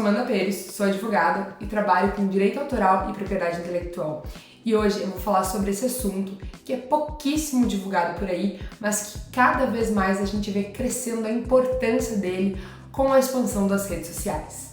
Amanda Pérez, sou advogada e trabalho com direito autoral e propriedade intelectual. E hoje eu vou falar sobre esse assunto que é pouquíssimo divulgado por aí, mas que cada vez mais a gente vê crescendo a importância dele com a expansão das redes sociais.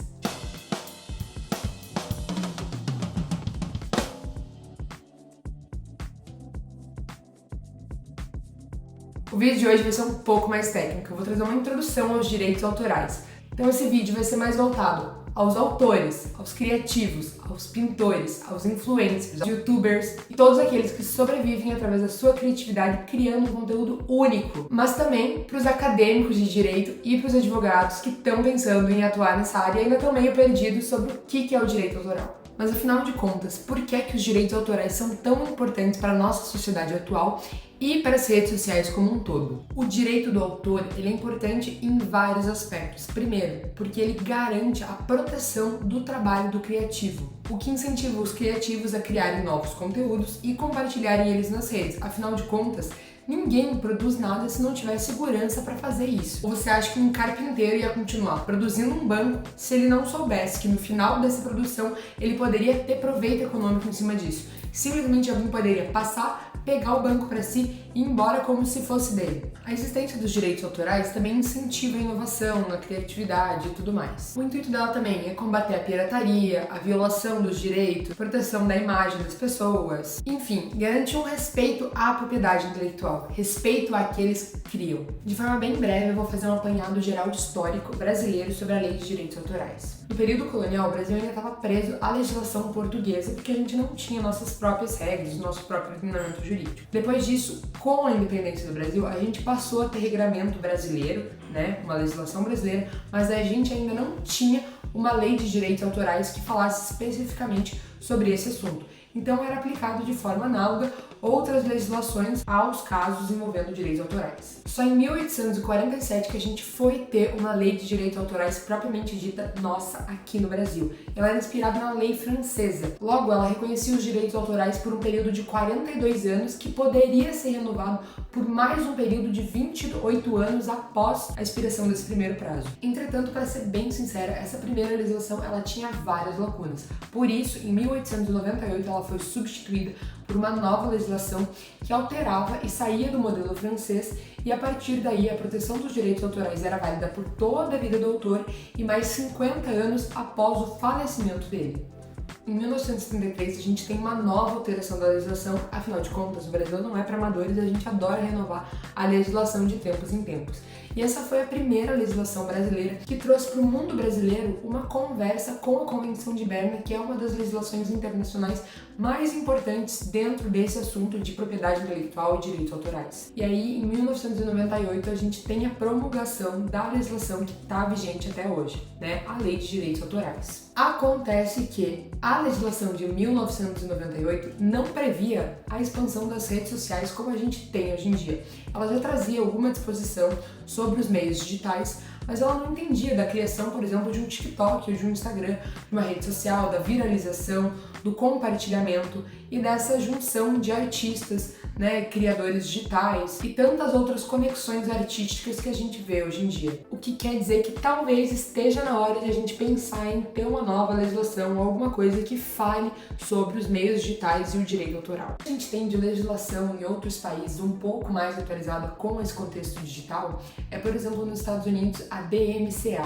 O vídeo de hoje vai ser um pouco mais técnico, eu vou trazer uma introdução aos direitos autorais. Então esse vídeo vai ser mais voltado aos autores, aos criativos, aos pintores, aos influencers, aos youtubers e todos aqueles que sobrevivem através da sua criatividade criando um conteúdo único, mas também para os acadêmicos de direito e para os advogados que estão pensando em atuar nessa área e ainda estão meio perdidos sobre o que é o direito autoral. Mas afinal de contas, por que os direitos autorais são tão importantes para a nossa sociedade atual e para as redes sociais como um todo? O direito do autor ele é importante em vários aspectos. Primeiro, porque ele garante a proteção do trabalho do criativo, o que incentiva os criativos a criarem novos conteúdos e compartilharem eles nas redes. Afinal de contas, ninguém produz nada se não tiver segurança para fazer isso. Ou você acha que um carpinteiro ia continuar produzindo um banco se ele não soubesse que no final dessa produção ele poderia ter proveito econômico em cima disso? Simplesmente alguém poderia passar, pegar o banco para si e ir embora como se fosse dele. A existência dos direitos autorais também incentiva a inovação, a criatividade e tudo mais. O intuito dela também é combater a pirataria, a violação dos direitos, proteção da imagem das pessoas, enfim, garantir um respeito à propriedade intelectual, respeito àqueles que criam. De forma bem breve, eu vou fazer um apanhado geral de histórico brasileiro sobre a lei de direitos autorais. No período colonial, o Brasil ainda estava preso à legislação portuguesa porque a gente não tinha nossas próprias regras, o nosso próprio ordenamento jurídico. Depois disso, com a independência do Brasil, a gente passou a ter regramento brasileiro, né, uma legislação brasileira, mas a gente ainda não tinha uma lei de direitos autorais que falasse especificamente sobre esse assunto. Então era aplicado de forma análoga outras legislações aos casos envolvendo direitos autorais. Só em 1847 que a gente foi ter uma lei de direitos autorais propriamente dita nossa aqui no Brasil. Ela era inspirada na lei francesa. Logo, ela reconhecia os direitos autorais por um período de 42 anos que poderia ser renovado por mais um período de 28 anos após a expiração desse primeiro prazo. Entretanto, para ser bem sincera, essa primeira legislação ela tinha várias lacunas. Por isso, em 1898 ela foi substituída por uma nova legislação que alterava e saía do modelo francês e a partir daí a proteção dos direitos autorais era válida por toda a vida do autor e mais 50 anos após o falecimento dele. Em 1973 a gente tem uma nova alteração da legislação, afinal de contas o Brasil não é para amadores e a gente adora renovar a legislação de tempos em tempos. E essa foi a primeira legislação brasileira que trouxe para o mundo brasileiro uma conversa com a Convenção de Berna, que é uma das legislações internacionais mais importantes dentro desse assunto de propriedade intelectual e direitos autorais. E aí, em 1998, a gente tem a promulgação da legislação que está vigente até hoje, né? A Lei de Direitos Autorais. Acontece que a legislação de 1998 não previa a expansão das redes sociais como a gente tem hoje em dia. Ela já trazia alguma disposição sobre os meios digitais, mas ela não entendia da criação, por exemplo, de um TikTok ou de um Instagram, de uma rede social, da viralização, do compartilhamento e dessa junção de artistas, né, criadores digitais e tantas outras conexões artísticas que a gente vê hoje em dia. O que quer dizer que talvez esteja na hora de a gente pensar em ter uma nova legislação ou alguma coisa que fale sobre os meios digitais e o direito autoral. A gente tem de legislação em outros países um pouco mais atualizada com esse contexto digital, é, por exemplo, nos Estados Unidos, a DMCA,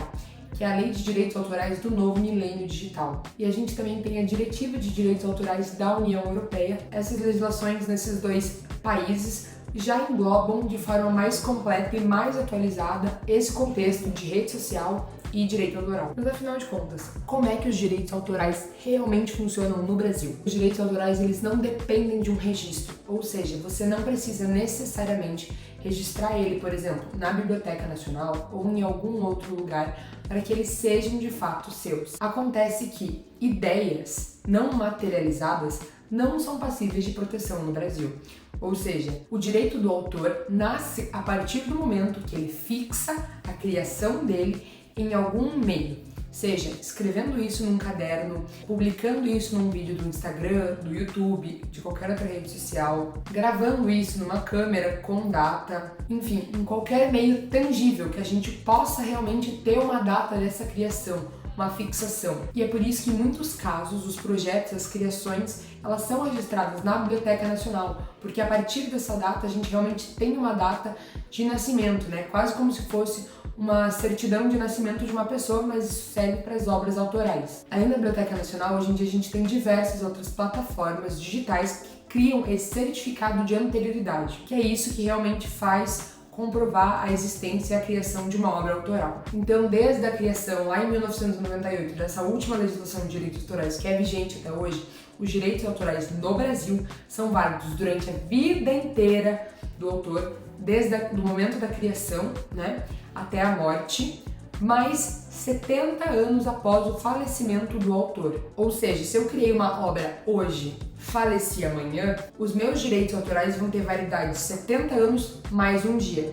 que é a Lei de Direitos Autorais do Novo Milênio Digital. E a gente também tem a Diretiva de Direitos Autorais da União Europeia. Essas legislações nesses dois países já englobam de forma mais completa e mais atualizada esse contexto de rede social e direito autoral. Mas afinal de contas, como é que os direitos autorais realmente funcionam no Brasil? Os direitos autorais eles não dependem de um registro, ou seja, você não precisa necessariamente registrar ele, por exemplo, na Biblioteca Nacional ou em algum outro lugar para que eles sejam de fato seus. Acontece que ideias não materializadas não são passíveis de proteção no Brasil. Ou seja, o direito do autor nasce a partir do momento que ele fixa a criação dele em algum meio, seja escrevendo isso num caderno, publicando isso num vídeo do Instagram, do YouTube, de qualquer outra rede social, gravando isso numa câmera com data, enfim, em qualquer meio tangível que a gente possa realmente ter uma data dessa criação, uma fixação. E é por isso que em muitos casos os projetos, as criações, elas são registradas na Biblioteca Nacional, porque a partir dessa data a gente realmente tem uma data de nascimento, né? Quase como se fosse uma certidão de nascimento de uma pessoa, mas isso serve para as obras autorais. Além da Biblioteca Nacional, hoje em dia a gente tem diversas outras plataformas digitais que criam esse certificado de anterioridade, que é isso que realmente faz comprovar a existência e a criação de uma obra autoral. Então, desde a criação lá em 1998 dessa última legislação de direitos autorais que é vigente até hoje, os direitos autorais no Brasil são válidos durante a vida inteira do autor, desde o momento da criação, né, até a morte, mais 70 anos após o falecimento do autor. Ou seja, se eu criei uma obra hoje, faleci amanhã, os meus direitos autorais vão ter validade de 70 anos mais um dia.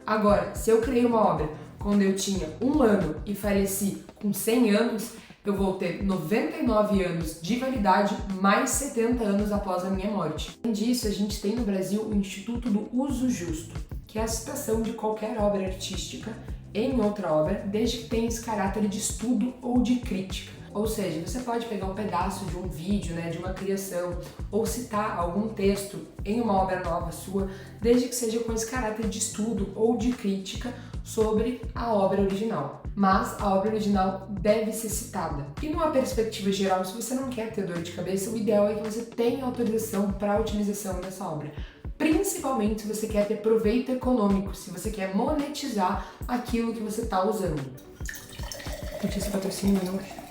Agora, se eu criei uma obra quando eu tinha 1 ano e faleci com 100 anos, eu vou ter 99 anos de validade mais 70 anos após a minha morte. Além disso, a gente tem no Brasil o Instituto do Uso Justo, que é a citação de qualquer obra artística em outra obra, desde que tenha esse caráter de estudo ou de crítica. Ou seja, você pode pegar um pedaço de um vídeo, né, de uma criação, ou citar algum texto em uma obra nova sua, desde que seja com esse caráter de estudo ou de crítica sobre a obra original. Mas a obra original deve ser citada. E numa perspectiva geral, se você não quer ter dor de cabeça, o ideal é que você tenha autorização para a utilização dessa obra. Principalmente se você quer ter proveito econômico, se você quer monetizar aquilo que você está usando. Curti esse patrocínio, não é?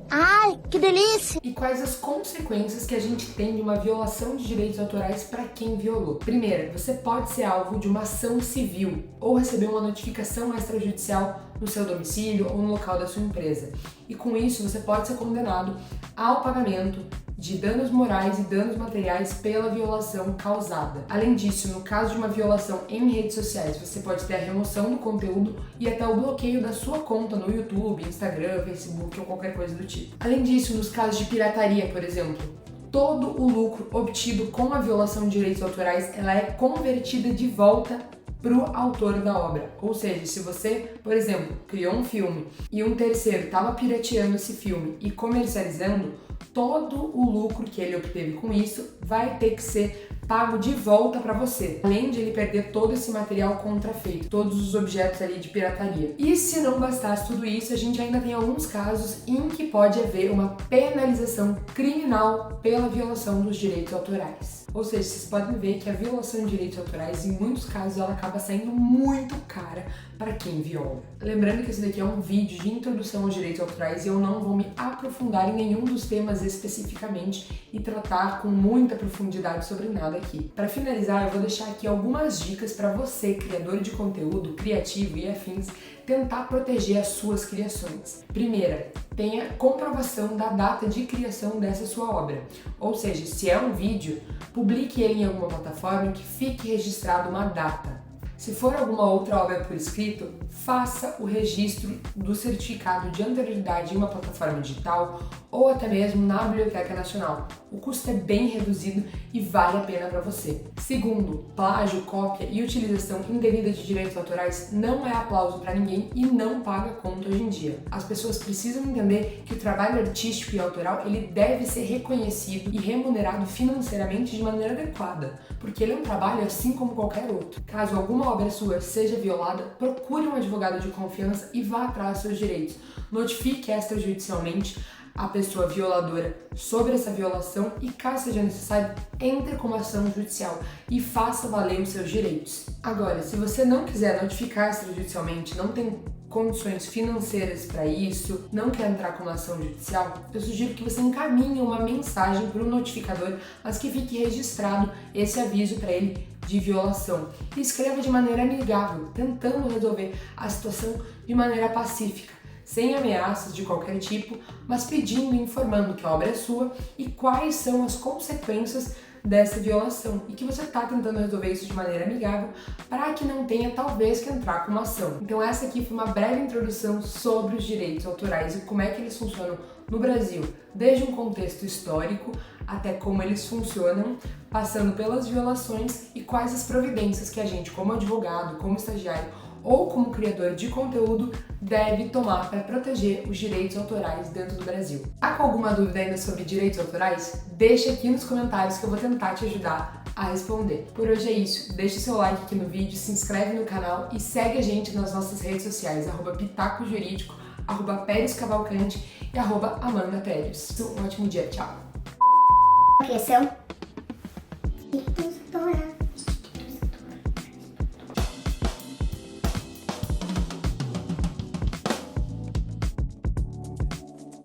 Ai, que delícia! E quais as consequências que a gente tem de uma violação de direitos autorais para quem violou? Primeiro, você pode ser alvo de uma ação civil ou receber uma notificação extrajudicial no seu domicílio ou no local da sua empresa. E com isso, você pode ser condenado ao pagamento de danos morais e danos materiais pela violação causada. Além disso, no caso de uma violação em redes sociais, você pode ter a remoção do conteúdo e até o bloqueio da sua conta no YouTube, Instagram, Facebook ou qualquer coisa do tipo. Além disso, nos casos de pirataria, por exemplo, todo o lucro obtido com a violação de direitos autorais, ela é convertida de volta para o autor da obra. Ou seja, se você, por exemplo, criou um filme e um terceiro estava pirateando esse filme e comercializando, todo o lucro que ele obteve com isso vai ter que ser pago de volta para você, além de ele perder todo esse material contrafeito, todos os objetos ali de pirataria. E se não bastasse tudo isso, a gente ainda tem alguns casos em que pode haver uma penalização criminal pela violação dos direitos autorais. Ou seja, vocês podem ver que a violação de direitos autorais, em muitos casos, ela acaba saindo muito cara para quem viola. Lembrando que esse daqui é um vídeo de introdução aos direitos autorais e eu não vou me aprofundar em nenhum dos temas especificamente e tratar com muita profundidade sobre nada aqui. Para finalizar, eu vou deixar aqui algumas dicas para você, criador de conteúdo, criativo e afins, tentar proteger as suas criações. Primeira, tenha comprovação da data de criação dessa sua obra. Ou seja, se é um vídeo, publique ele em alguma plataforma que fique registrado uma data. Se for alguma outra obra por escrito, faça o registro do certificado de anterioridade em uma plataforma digital ou até mesmo na Biblioteca Nacional. O custo é bem reduzido e vale a pena para você. Segundo, plágio, cópia e utilização indevida de direitos autorais não é aplauso para ninguém e não paga conta hoje em dia. As pessoas precisam entender que o trabalho artístico e autoral ele deve ser reconhecido e remunerado financeiramente de maneira adequada, porque ele é um trabalho assim como qualquer outro. Caso alguma obra sua seja violada, procure um advogado de confiança e vá atrás dos seus direitos. Notifique extrajudicialmente a pessoa violadora sobre essa violação e, caso seja necessário, entre com uma ação judicial e faça valer os seus direitos. Agora, se você não quiser notificar extrajudicialmente, não tem condições financeiras para isso, não quer entrar com uma ação judicial, eu sugiro que você encaminhe uma mensagem para o notificador, mas que fique registrado esse aviso para ele de violação. E escreva de maneira amigável, tentando resolver a situação de maneira pacífica, sem ameaças de qualquer tipo, mas pedindo e informando que a obra é sua e quais são as consequências dessa violação e que você está tentando resolver isso de maneira amigável para que não tenha talvez que entrar com uma ação. Então essa aqui foi uma breve introdução sobre os direitos autorais e como é que eles funcionam no Brasil, desde um contexto histórico até como eles funcionam, passando pelas violações e quais as providências que a gente, como advogado, como estagiário ou como criador de conteúdo deve tomar para proteger os direitos autorais dentro do Brasil. Tá com alguma dúvida ainda sobre direitos autorais? Deixa aqui nos comentários que eu vou tentar te ajudar a responder. Por hoje é isso, deixa o seu like aqui no vídeo, se inscreve no canal e segue a gente nas nossas redes sociais, @pitacojurídico, @Pérez Cavalcante e @Amanda Pérez. Um ótimo dia, tchau! Cresceu?